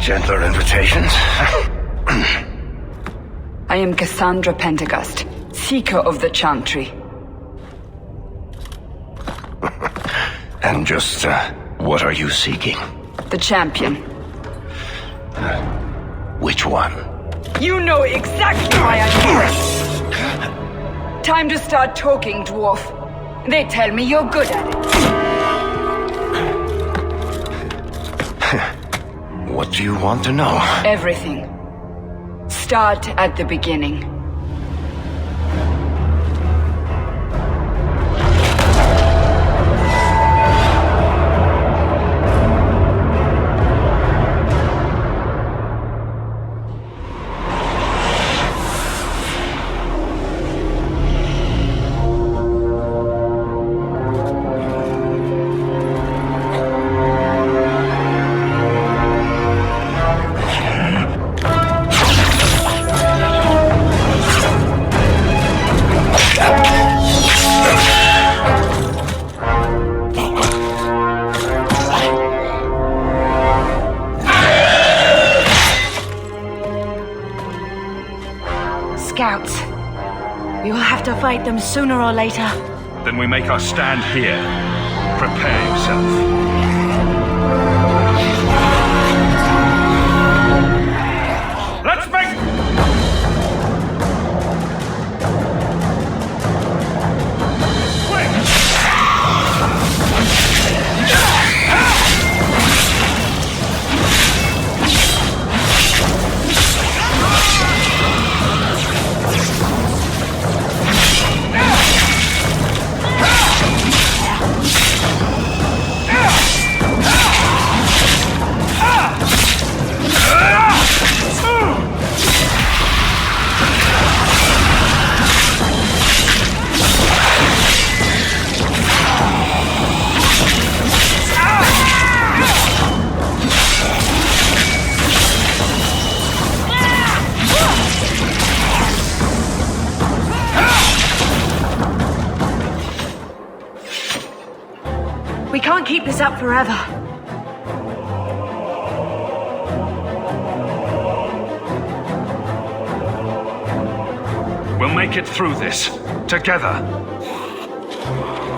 Gentler invitations? I am Cassandra Pentagust, Seeker of the Chantry. And just, what are you seeking? The champion. Which one? You know exactly why I'm here! Time to start talking, dwarf. They tell me you're good at it. What do you want to know? Everything. Start at the beginning. Scouts. We will have to fight them sooner or later. Then we make our stand here. Prepare yourself. Let's make... We can't keep this up forever. We'll make it through this, together.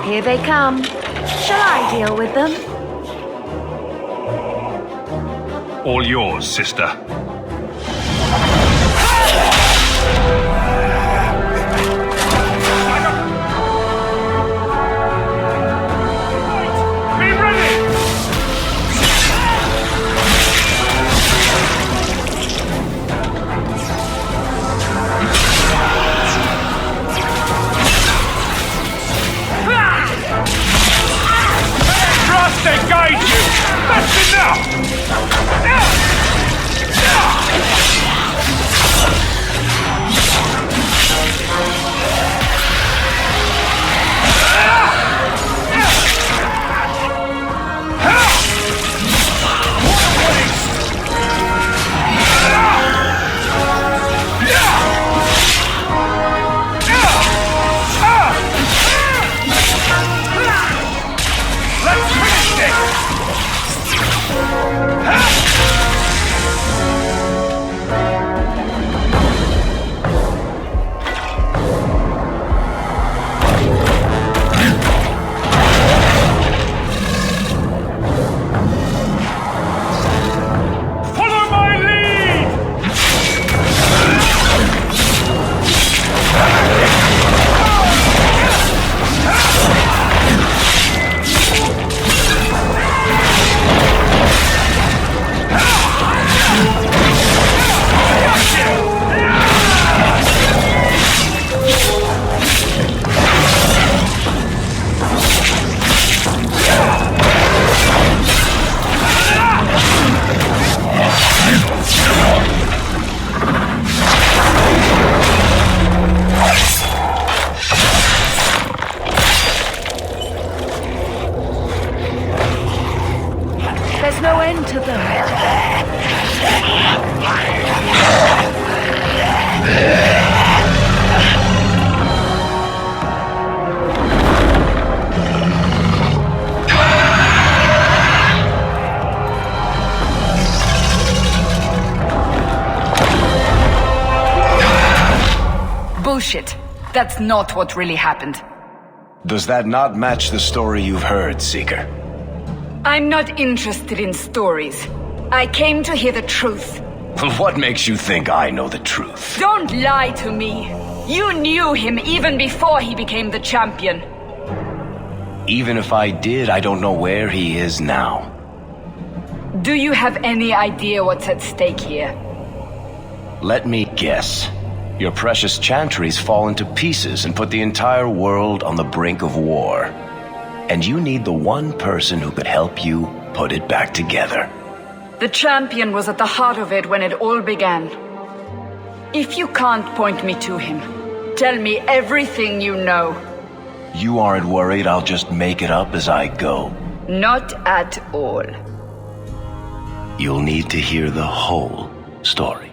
Here they come. Shall I deal with them? All yours, sister. They guide you! That's enough! bullshit. That's not what really happened. Does that not match the story you've heard, Seeker? I'm not interested in stories. I came to hear the truth. What makes you think I know the truth? Don't lie to me. You knew him even before he became the champion. Even if I did, I don't know where he is now. Do you have any idea what's at stake here? Let me guess. Your precious chantries fall into pieces and put the entire world on the brink of war. And you need the one person who could help you put it back together. The champion was at the heart of it when it all began. If you can't point me to him, tell me everything you know. You aren't worried I'll just make it up as I go? Not at all. You'll need to hear the whole story.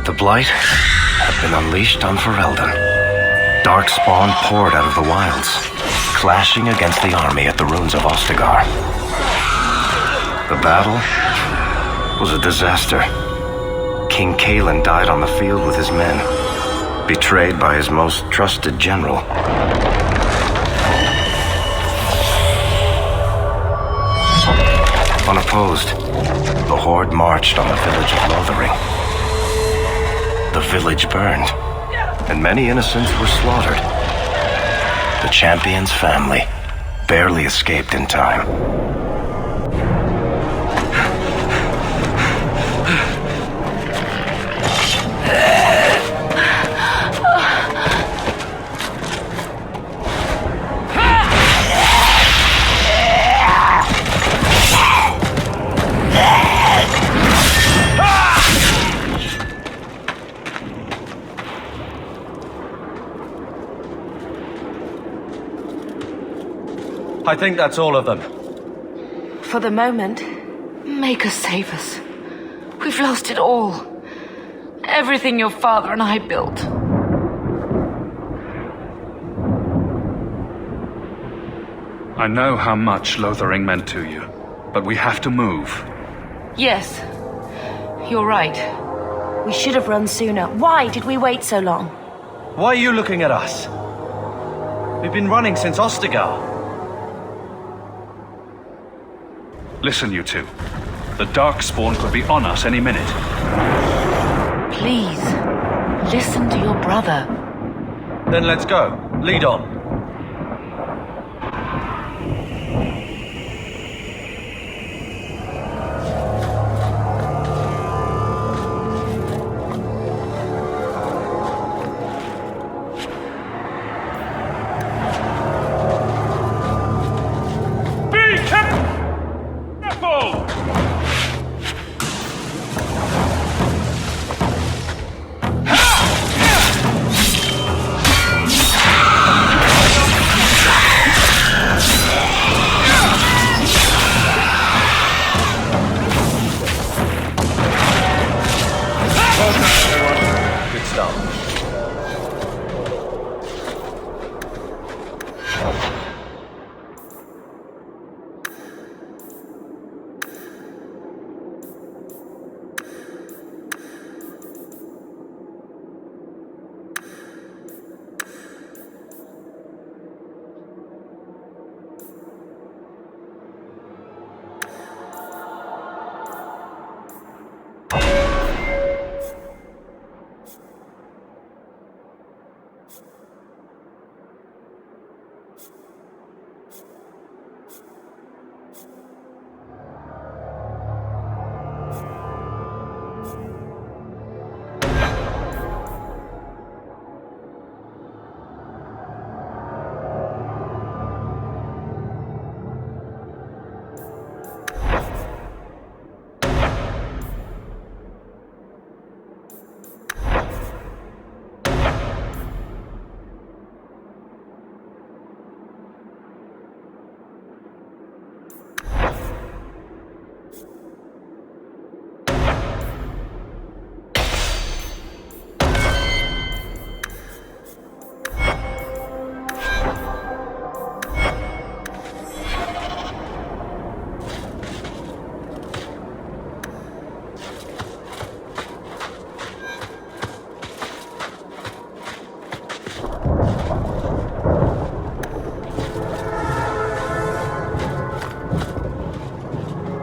The Blight had been unleashed on Ferelden. Darkspawn poured out of the wilds, clashing against the army at the ruins of Ostagar. The battle was a disaster. King Kalen died on the field with his men, betrayed by his most trusted general. Unopposed, the Horde marched on the village of Lothering. The village burned, and many innocents were slaughtered. The champion's family barely escaped in time. I think that's all of them. For the moment, make us save us. We've lost it all. Everything your father and I built. I know how much Lothering meant to you, but we have to move. Yes, you're right. We should have run sooner. Why did we wait so long? Why are you looking at us? We've been running since Ostagar. Listen, you two. The Darkspawn could be on us any minute. Please, listen to your brother. Then let's go. Lead on.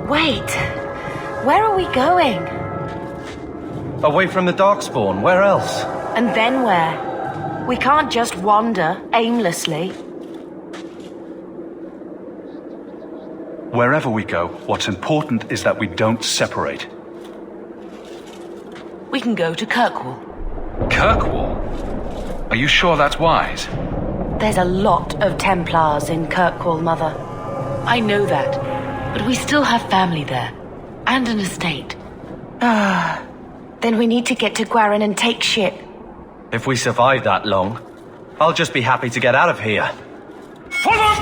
Wait, where are we going? Away from the Darkspawn, where else? And then where? We can't just wander aimlessly. Wherever we go, what's important is that we don't separate. We can go to Kirkwall. Kirkwall? Are you sure that's wise? There's a lot of Templars in Kirkwall, Mother. I know that, but we still have family there, and an estate. Then we need to get to Gwarin and take ship. If we survive that long, I'll just be happy to get out of here. Follow!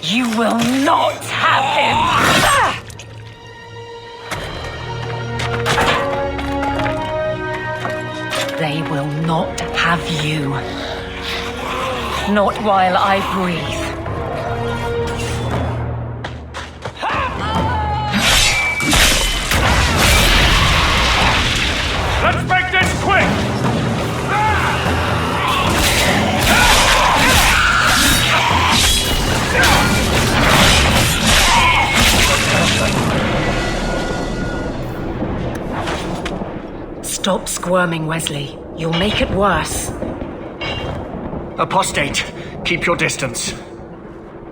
You will not have him! They will not have you. Not while I breathe. Let's make this quick! Stop squirming, Wesley. You'll make it worse. Apostate, keep your distance.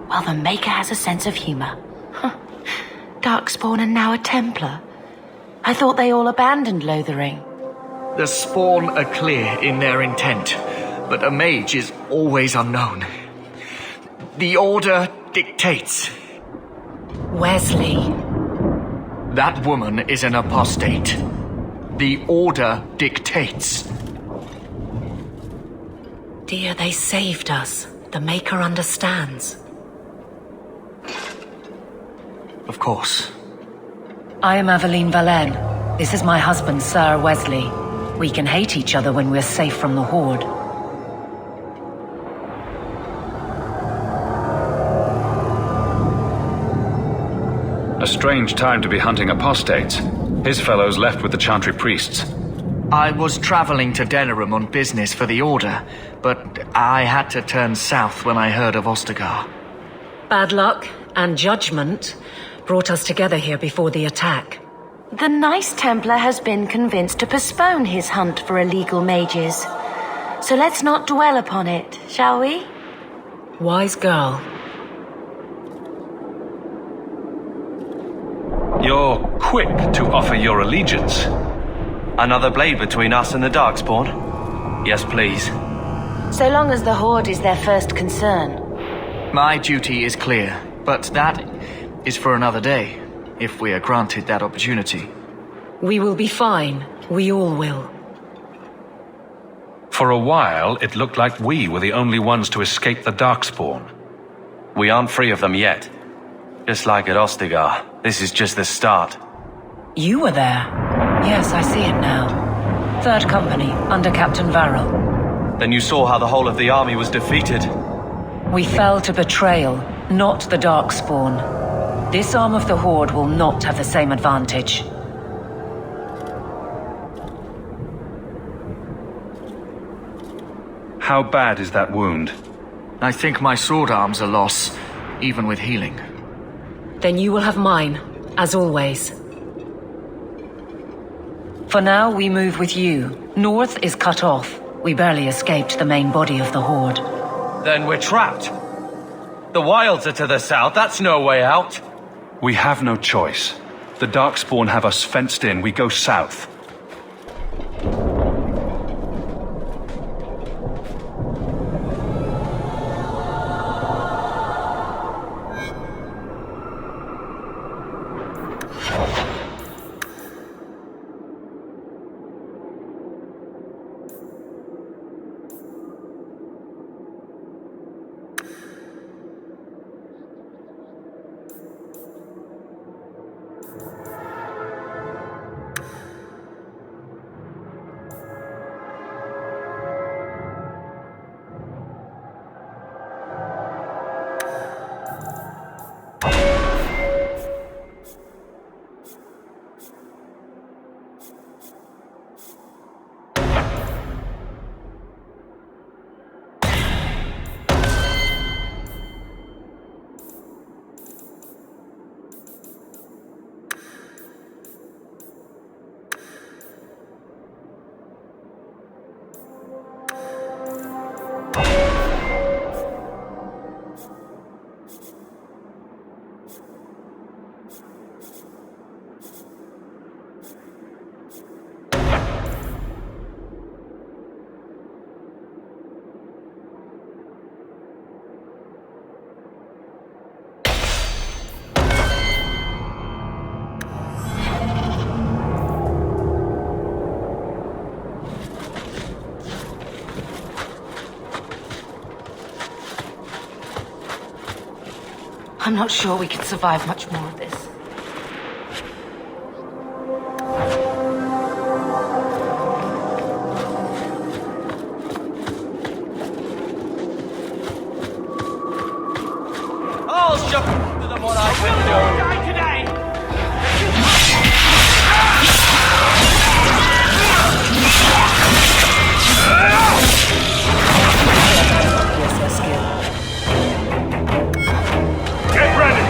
Well, the Maker has a sense of humor. Darkspawn and now a Templar. I thought they all abandoned Lothering. The Spawn are clear in their intent, but a mage is always unknown. The Order dictates. Wesley. That woman is an apostate. The Order dictates. Dear, they saved us. The Maker understands. Of course. I am Aveline Valenne. This is my husband, Sir Wesley. We can hate each other when we're safe from the Horde. A strange time to be hunting apostates. His fellows left with the Chantry priests. I was traveling to Denerim on business for the Order, but I had to turn south when I heard of Ostagar. Bad luck and judgment brought us together here before the attack. The nice Templar has been convinced to postpone his hunt for illegal mages. So let's not dwell upon it, shall we? Wise girl. You're quick to offer your allegiance. Another blade between us and the Darkspawn? Yes, please. So long as the Horde is their first concern. My duty is clear, but that is for another day, if we are granted that opportunity. We will be fine. We all will. For a while, it looked like we were the only ones to escape the Darkspawn. We aren't free of them yet. Just like at Ostagar, this is just the start. You were there. Yes, I see it now. Third Company, under Captain Varrel. Then you saw how the whole of the army was defeated. We fell to betrayal, not the Darkspawn. This arm of the Horde will not have the same advantage. How bad is that wound? I think my sword arm's a loss, even with healing. Then you will have mine, as always. For now, we move with you. North is cut off. We barely escaped the main body of the Horde. Then we're trapped. The wilds are to the south, that's no way out. We have no choice. The Darkspawn have us fenced in. We go south. I'm not sure we can survive much more of this. I'll jump to them what I can do. Die today! Yes, their skill. Get ready!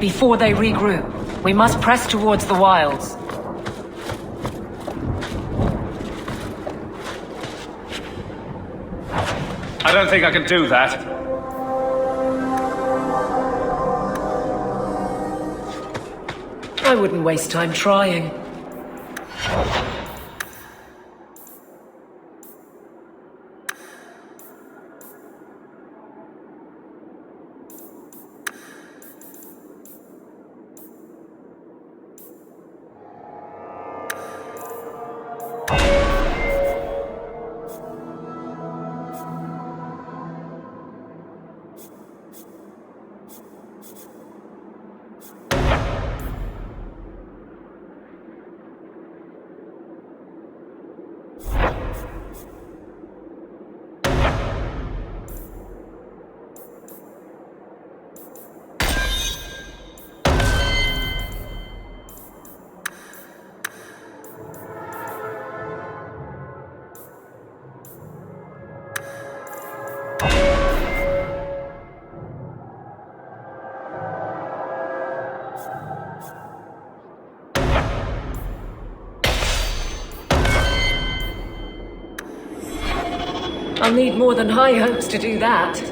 before they regroup. We must press towards the wilds. I don't think I can do that. I wouldn't waste time trying. I'll need more than high hopes to do that.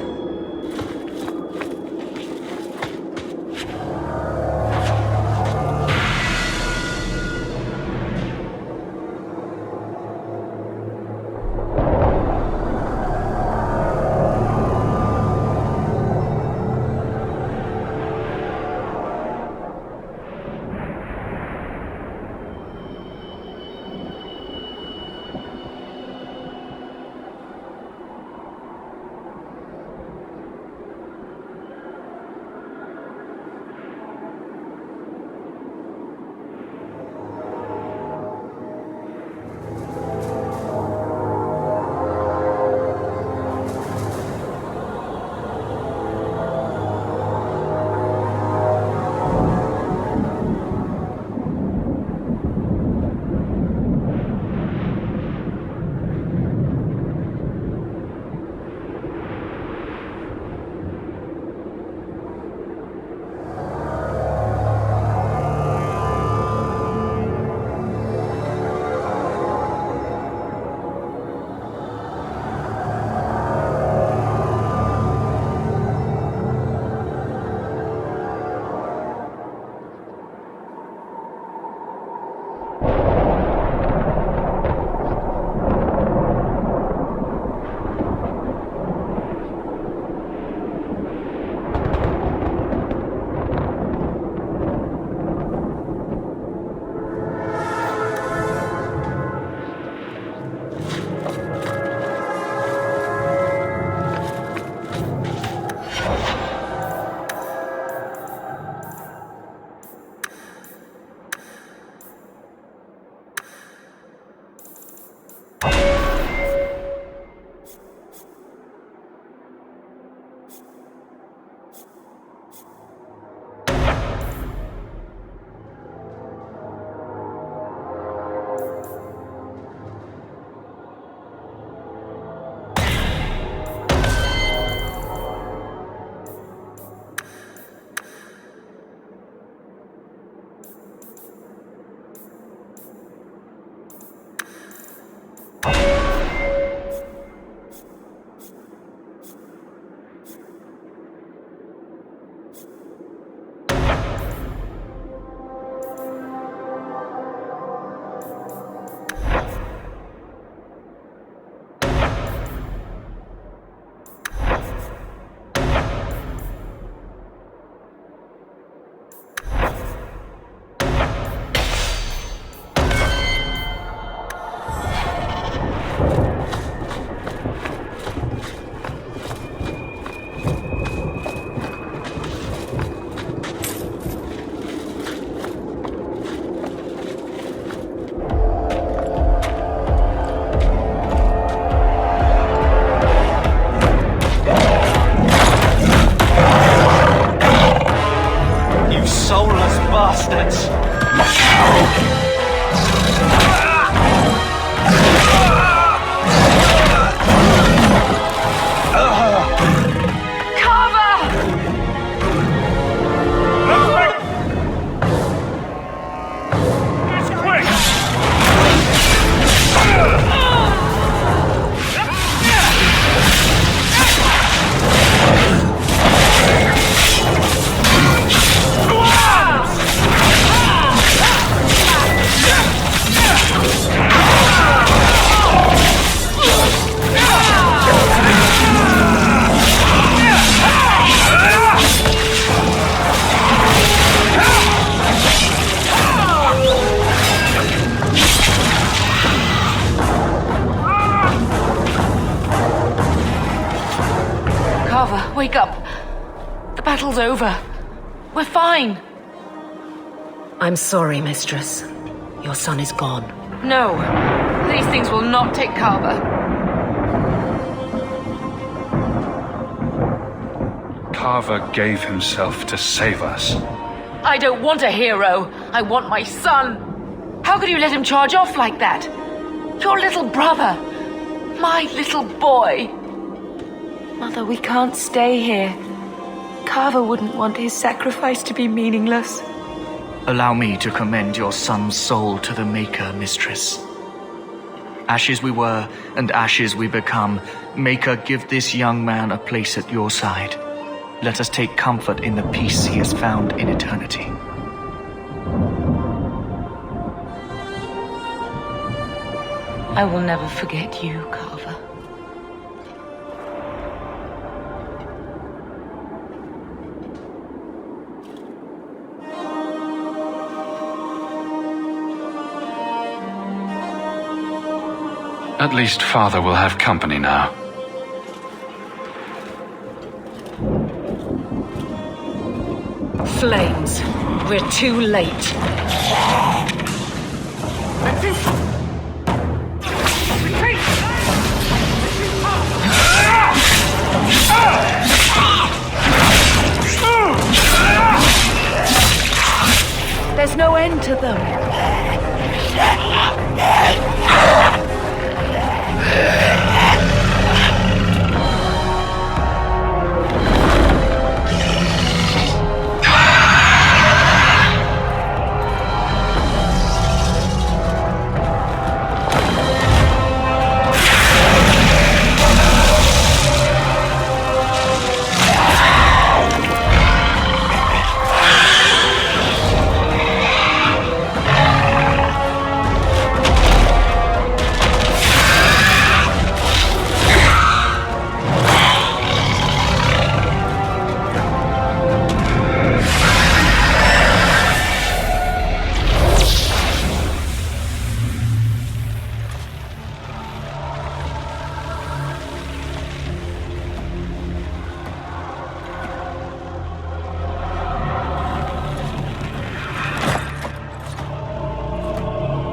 Carver, wake up. The battle's over. We're fine. I'm sorry, Mistress. Your son is gone. No. These things will not take Carver. Carver gave himself to save us. I don't want a hero. I want my son. How could you let him charge off like that? Your little brother. My little boy. Mother, we can't stay here. Carver wouldn't want his sacrifice to be meaningless. Allow me to commend your son's soul to the Maker, Mistress. Ashes we were, and ashes we become. Maker, give this young man a place at your side. Let us take comfort in the peace he has found in eternity. I will never forget you, Carver. At least Father will have company now. Flames. We're too late. There's no end to them.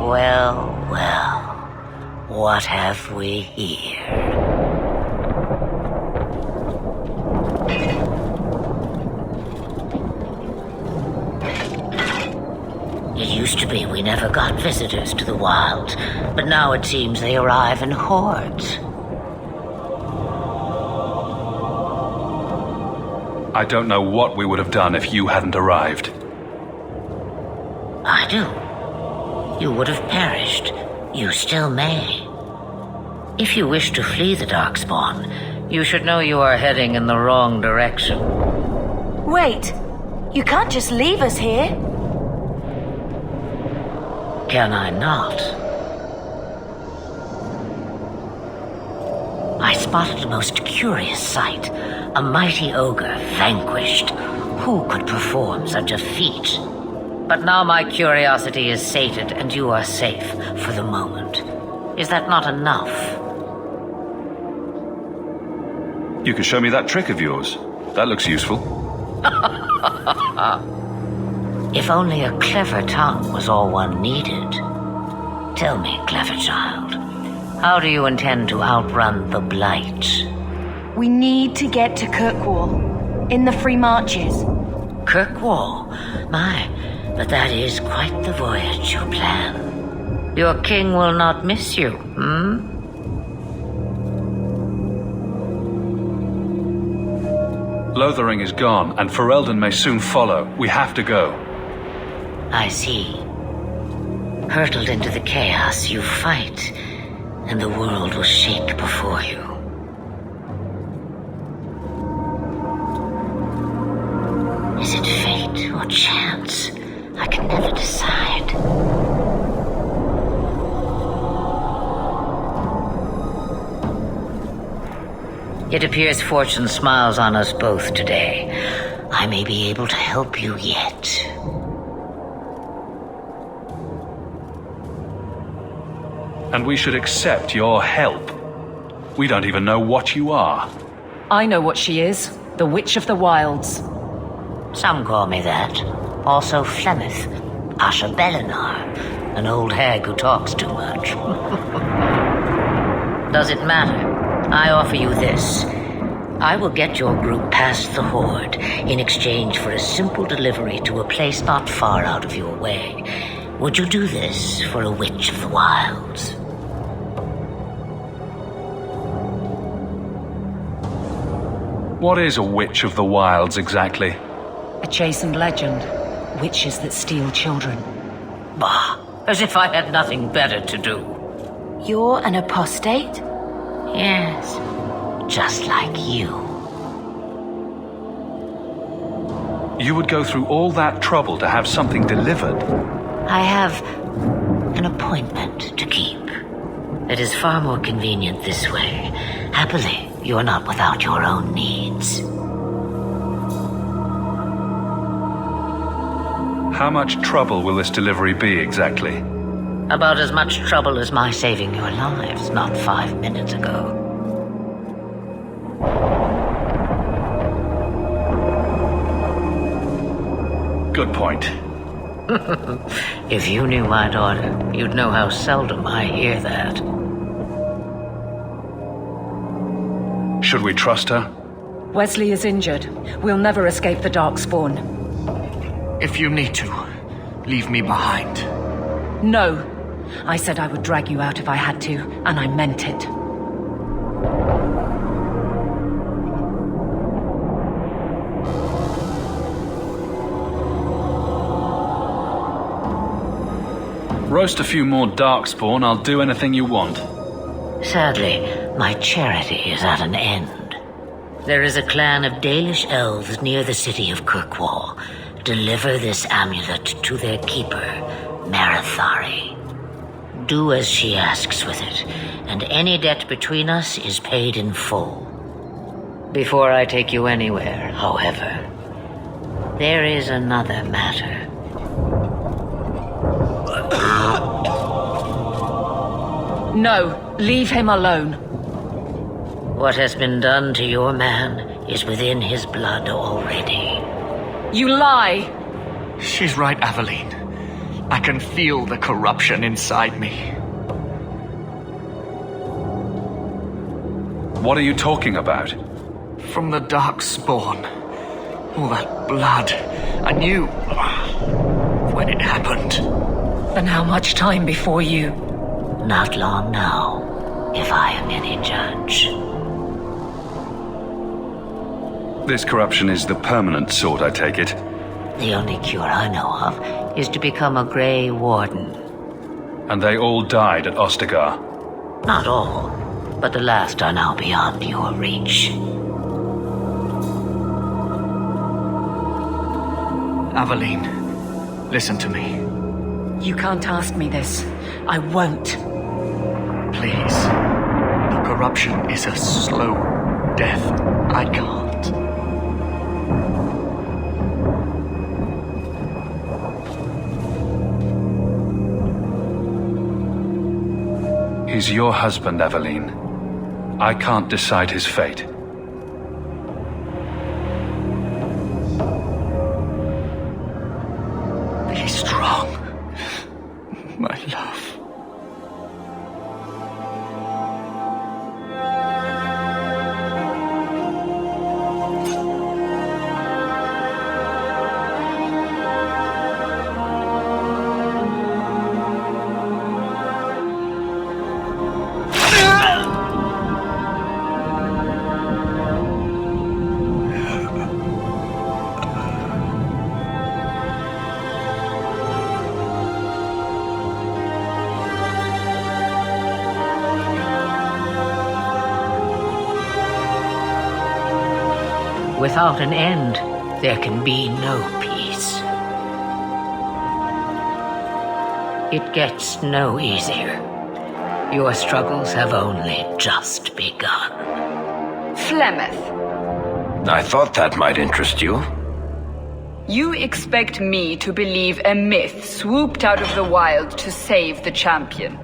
Well, well, what have we here? It used to be we never got visitors to the wilds, but now it seems they arrive in hordes. I don't know what we would have done if you hadn't arrived. I do. You would have perished. You still may. If you wish to flee the Darkspawn, you should know you are heading in the wrong direction. Wait. You can't just leave us here. Can I not? I spotted a most curious sight. A mighty ogre vanquished. Who could perform such a feat? But now my curiosity is sated and you are safe for the moment. Is that not enough? You can show me that trick of yours. That looks useful. If only a clever tongue was all one needed. Tell me, clever child, how do you intend to outrun the Blight? We need to get to Kirkwall, in the Free Marches. Kirkwall? My, but that is quite the voyage you plan. Your king will not miss you, Lothering is gone, and Ferelden may soon follow. We have to go. I see. Hurtled into the chaos, you fight, and the world will shake before you. Is it fate or chance? I can never decide. It appears fortune smiles on us both today. I may be able to help you yet. And we should accept your help. We don't even know what you are. I know what she is. The Witch of the Wilds. Some call me that. Also Flemeth, Asha Belinar, an old hag who talks too much. Does it matter? I offer you this. I will get your group past the Horde in exchange for a simple delivery to a place not far out of your way. Would you do this for a Witch of the Wilds? What is a Witch of the Wilds exactly? A chastened legend. Witches that steal children. Bah, as if I had nothing better to do. You're an apostate? Yes, just like you. You would go through all that trouble to have something delivered? I have an appointment to keep. It is far more convenient this way. Happily, you're not without your own needs. How much trouble will this delivery be exactly? About as much trouble as my saving your lives not 5 minutes ago. Good point. If you knew my daughter, you'd know how seldom I hear that. Should we trust her? Wesley is injured. We'll never escape the Darkspawn. If you need to, leave me behind. No. I said I would drag you out if I had to, and I meant it. Roast a few more Darkspawn, I'll do anything you want. Sadly, my charity is at an end. There is a clan of Dalish elves near the city of Kirkwall. Deliver this amulet to their keeper, Marathari. Do as she asks with it, and any debt between us is paid in full. Before I take you anywhere, however, there is another matter. No, leave him alone. What has been done to your man is within his blood already. You lie! She's right, Aveline. I can feel the corruption inside me. What are you talking about? From the Darkspawn. All that blood. I knew when it happened. And how much time before you? Not long now, if I am any judge. This corruption is the permanent sort, I take it. The only cure I know of is to become a Grey Warden. And they all died at Ostagar. Not all, but the last are now beyond your reach. Aveline, listen to me. You can't ask me this. I won't. Please. The corruption is a slow death. I can't. He's your husband, Aveline. I can't decide his fate. Be strong, my love. Without an end, there can be no peace. It gets no easier. Your struggles have only just begun. Flemeth, I thought that might interest you. you expect me to believe a myth swooped out of the wild to save the champion?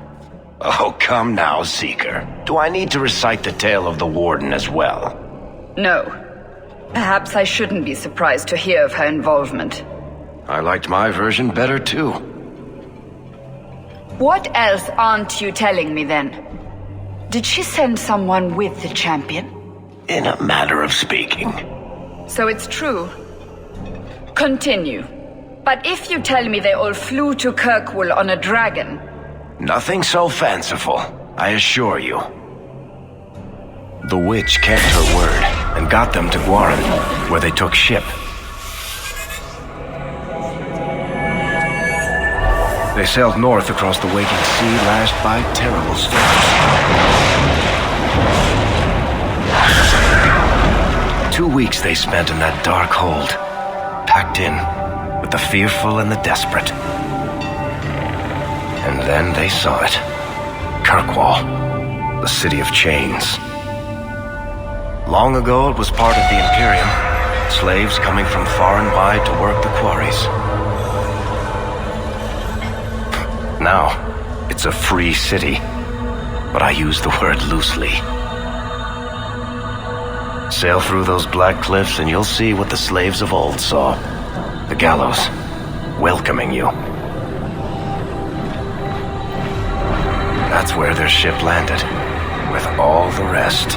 Oh, come now, Seeker. Do I need to recite the tale of the Warden as well? No. Perhaps I shouldn't be surprised to hear of her involvement. I liked my version better too. What else aren't you telling me then? Did she send someone with the champion? In a manner of speaking. So it's true. Continue. But if you tell me they all flew to Kirkwall on a dragon... Nothing so fanciful, I assure you. The witch kept her word and got them to Guaran, where they took ship. They sailed north across the waking sea, lashed by terrible storms. 2 weeks they spent in that dark hold, packed in with the fearful and the desperate. And then they saw it. Kirkwall, the city of chains. Long ago it was part of the Imperium, slaves coming from far and wide to work the quarries. Now, it's a free city, but I use the word loosely. Sail through those black cliffs and you'll see what the slaves of old saw. The gallows, welcoming you. That's where their ship landed, with all the rest.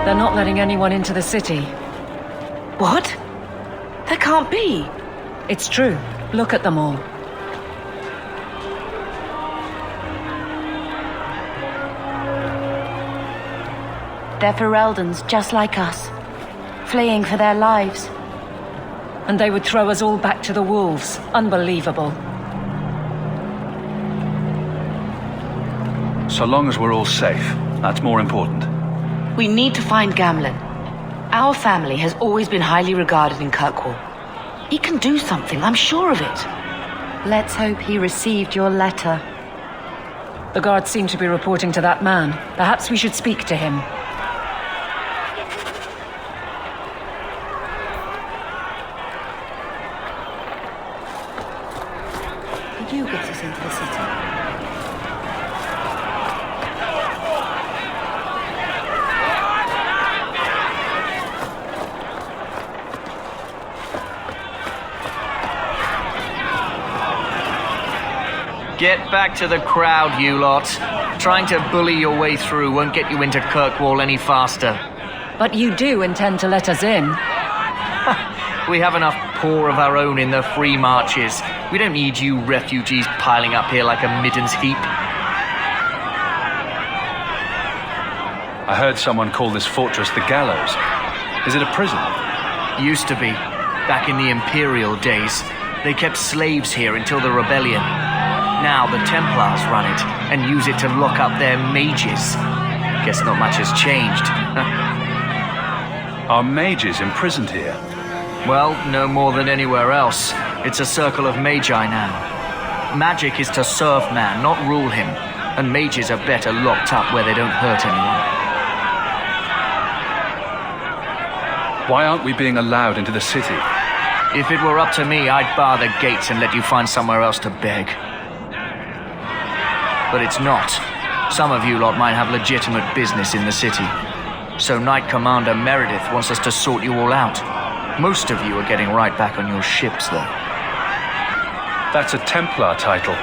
They're not letting anyone into the city. What? There can't be. It's true. Look at them all. They're Fereldans, just like us. Fleeing for their lives. And they would throw us all back to the wolves. Unbelievable. So long as we're all safe, that's more important. We need to find Gamlen. Our family has always been highly regarded in Kirkwall. He can do something, I'm sure of it. Let's hope he received your letter. The guards seem to be reporting to that man. Perhaps we should speak to him. Could you get us into the city? Get back to the crowd, you lot. Trying to bully your way through won't get you into Kirkwall any faster. But you do intend to let us in. We have enough poor of our own in the free marches. We don't need you refugees piling up here like a middens heap. I heard someone call this fortress the Gallows. Is it a prison? Used to be. Back in the Imperial days. They kept slaves here until the rebellion. Now the Templars run it and use it to lock up their mages. Guess not much has changed. Are mages imprisoned here? Well, no more than anywhere else. It's a circle of magi now. Magic is to serve man, not rule him. And mages are better locked up where they don't hurt anyone. Why aren't we being allowed into the city? If it were up to me, I'd bar the gates and let you find somewhere else to beg. But it's not. Some of you lot might have legitimate business in the city. So Knight Commander Meredith wants us to sort you all out. Most of you are getting right back on your ships, though. That's a Templar title.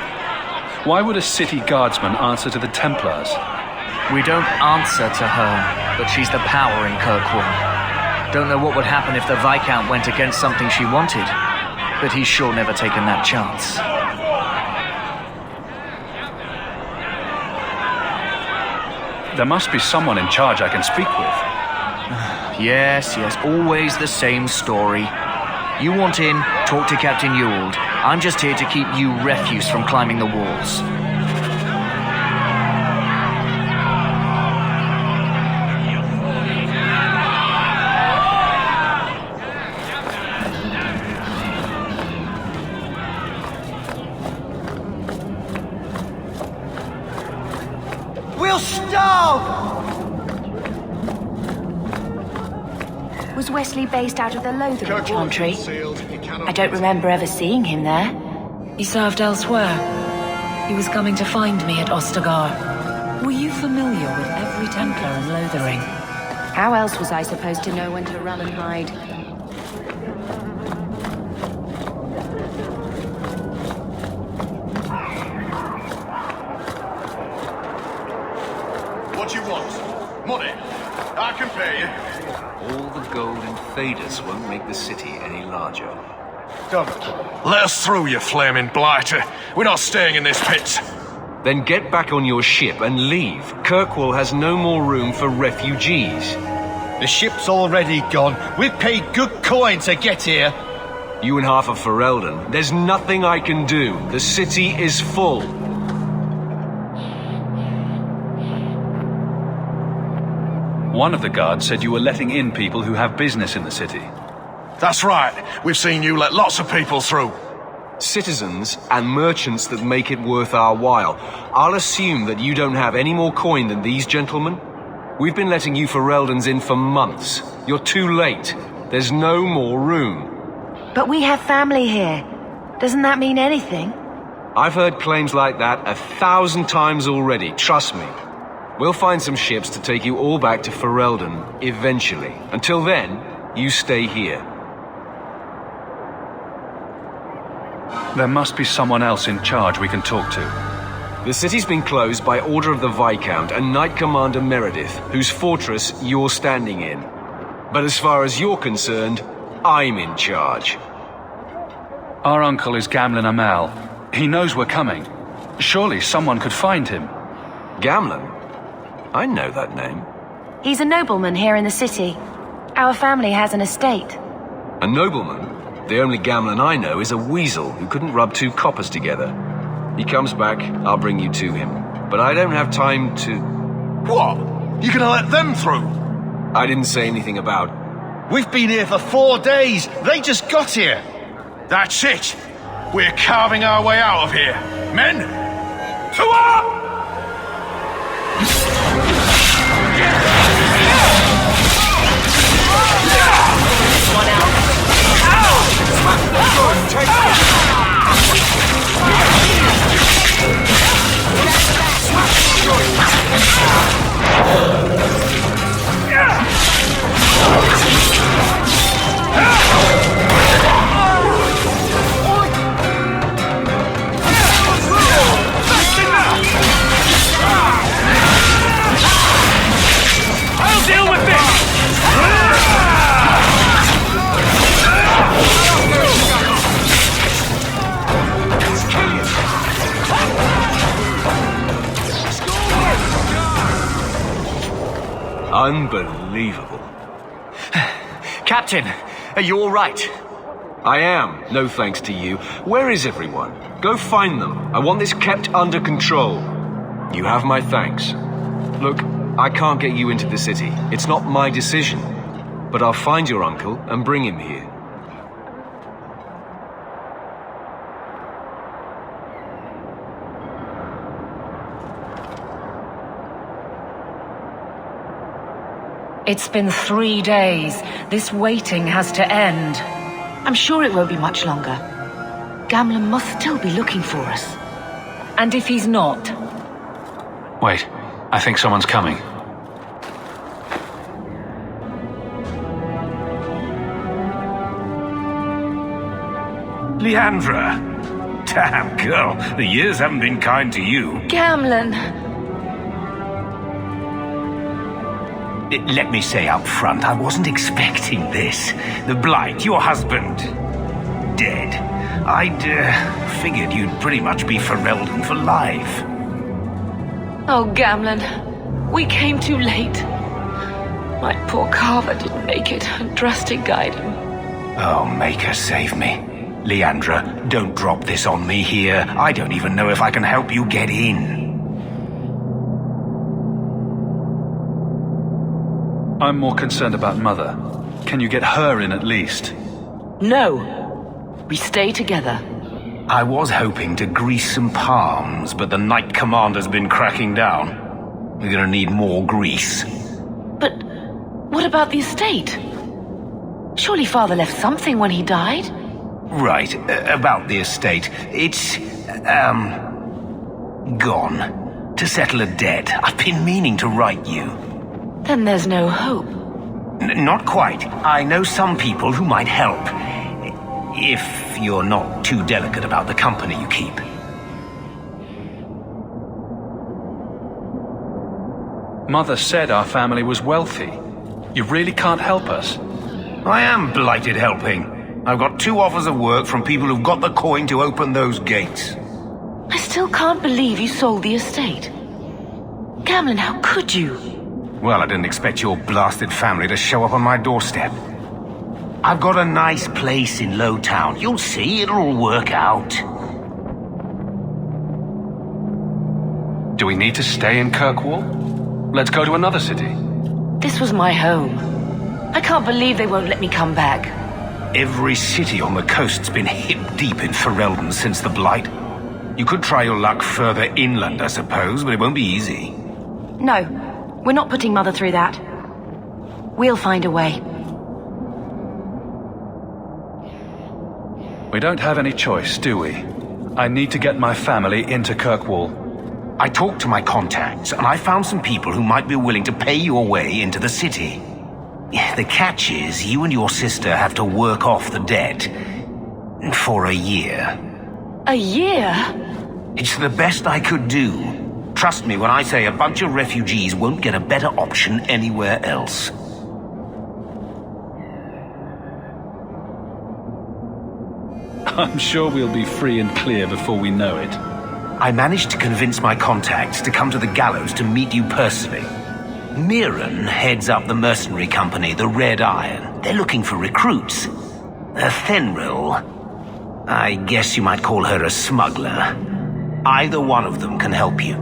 Why would a city guardsman answer to the Templars? We don't answer to her, but she's the power in Kirkwall. Don't know what would happen if the Viscount went against something she wanted, but he's sure never taken that chance. There must be someone in charge I can speak with. Yes, always the same story. You want in, talk to Captain Ewald. I'm just here to keep you refuse from climbing the walls. We'll starve! Was Wesley based out of the Lothering Chantry? I don't remember ever seeing him there. He served elsewhere. He was coming to find me at Ostagar. Were you familiar with every Templar in Lothering? How else was I supposed to know when to run and hide? What do you want? Money? I can pay you. All the gold in Thedas won't make the city any larger. Come. Let us through, you flaming blighter. We're not staying in this pit. Then get back on your ship and leave. Kirkwall has no more room for refugees. The ship's already gone. We've paid good coin to get here. You and half of Ferelden. There's nothing I can do. The city is full. One of the guards said you were letting in people who have business in the city. That's right. We've seen you let lots of people through. Citizens and merchants that make it worth our while. I'll assume that you don't have any more coin than these gentlemen. We've been letting you Fereldans in for months. You're too late. There's no more room. But we have family here. Doesn't that mean anything? I've heard claims like that 1,000 times already, trust me. We'll find some ships to take you all back to Ferelden, eventually. Until then, you stay here. There must be someone else in charge we can talk to. The city's been closed by order of the Viscount and Knight Commander Meredith, whose fortress you're standing in. But as far as you're concerned, I'm in charge. Our uncle is Gamlen Amal. He knows we're coming. Surely someone could find him. Gamlen? I know that name. He's a nobleman here in the city. Our family has an estate. A nobleman? The only Gamlen I know is a weasel who couldn't rub two coppers together. He comes back, I'll bring you to him. But I don't have time to... What? You gonna let them through? I didn't say anything about... We've been here for 4 days. They just got here. That's it. We're carving our way out of here. Men, to up! I'll deal with this! Unbelievable. Captain, are you all right? I am, no thanks to you. Where is everyone? Go find them. I want this kept under control. You have my thanks. Look, I can't get you into the city. It's not my decision. But I'll find your uncle and bring him here. It's been 3 days. This waiting has to end. I'm sure it won't be much longer. Gamlen must still be looking for us. And if he's not? Wait, I think someone's coming. Leandra! Damn, girl, the years haven't been kind to you. Gamlen! Let me say up front, I wasn't expecting this. The Blight, your husband, dead. I'd figured you'd pretty much be Ferelden for life. Oh, Gamlen, we came too late. My poor carver didn't make it, and Drastic guided him. Oh, Maker, save me. Leandra, don't drop this on me here. I don't even know if I can help you get in. I'm more concerned about Mother. Can you get her in at least? No. We stay together. I was hoping to grease some palms, but the Knight Commander's been cracking down. We're gonna need more grease. But what about the estate? Surely Father left something when he died? Right, about the estate. It's, gone. To settle a debt. I've been meaning to write you. Then there's no hope. Not quite. I know some people who might help. If you're not too delicate about the company you keep. Mother said our family was wealthy. You really can't help us? I am blighted helping. I've got 2 offers of work from people who've got the coin to open those gates. I still can't believe you sold the estate. Gamlen, how could you? Well, I didn't expect your blasted family to show up on my doorstep. I've got a nice place in Lowtown. You'll see, it'll all work out. Do we need to stay in Kirkwall? Let's go to another city. This was my home. I can't believe they won't let me come back. Every city on the coast's been hip-deep in Ferelden since the Blight. You could try your luck further inland, I suppose, but it won't be easy. No, we're not putting Mother through that. We'll find a way. We don't have any choice, do we? I need to get my family into Kirkwall. I talked to my contacts, and I found some people who might be willing to pay your way into the city. The catch is, you and your sister have to work off the debt. For a year. A year? It's the best I could do. Trust me when I say a bunch of refugees won't get a better option anywhere else. I'm sure we'll be free and clear before we know it. I managed to convince my contacts to come to the gallows to meet you personally. Mirren heads up the mercenary company, the Red Iron. They're looking for recruits. Fenril, I guess you might call her a smuggler. Either one of them can help you.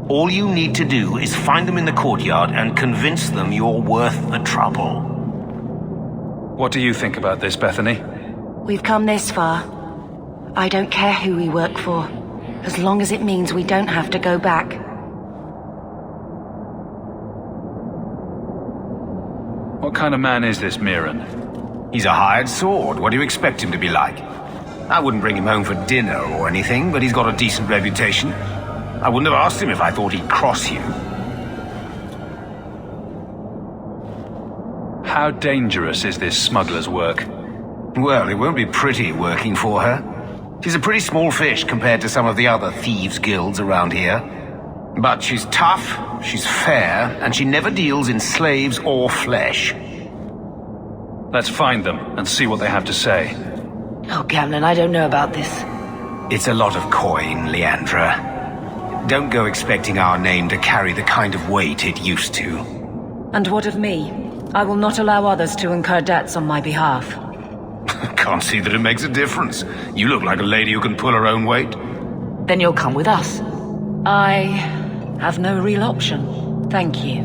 All you need to do is find them in the courtyard and convince them you're worth the trouble. What do you think about this, Bethany? We've come this far. I don't care who we work for, as long as it means we don't have to go back. What kind of man is this Mirren? He's a hired sword. What do you expect him to be like? I wouldn't bring him home for dinner or anything, but he's got a decent reputation. I wouldn't have asked him if I thought he'd cross you. How dangerous is this smuggler's work? Well, it won't be pretty working for her. She's a pretty small fish compared to some of the other thieves' guilds around here. But she's tough, she's fair, and she never deals in slaves or flesh. Let's find them and see what they have to say. Oh, Gamlen, I don't know about this. It's a lot of coin, Leandra. Don't go expecting our name to carry the kind of weight it used to. And what of me? I will not allow others to incur debts on my behalf. Can't see that it makes a difference. You look like a lady who can pull her own weight. Then you'll come with us. I have no real option. Thank you.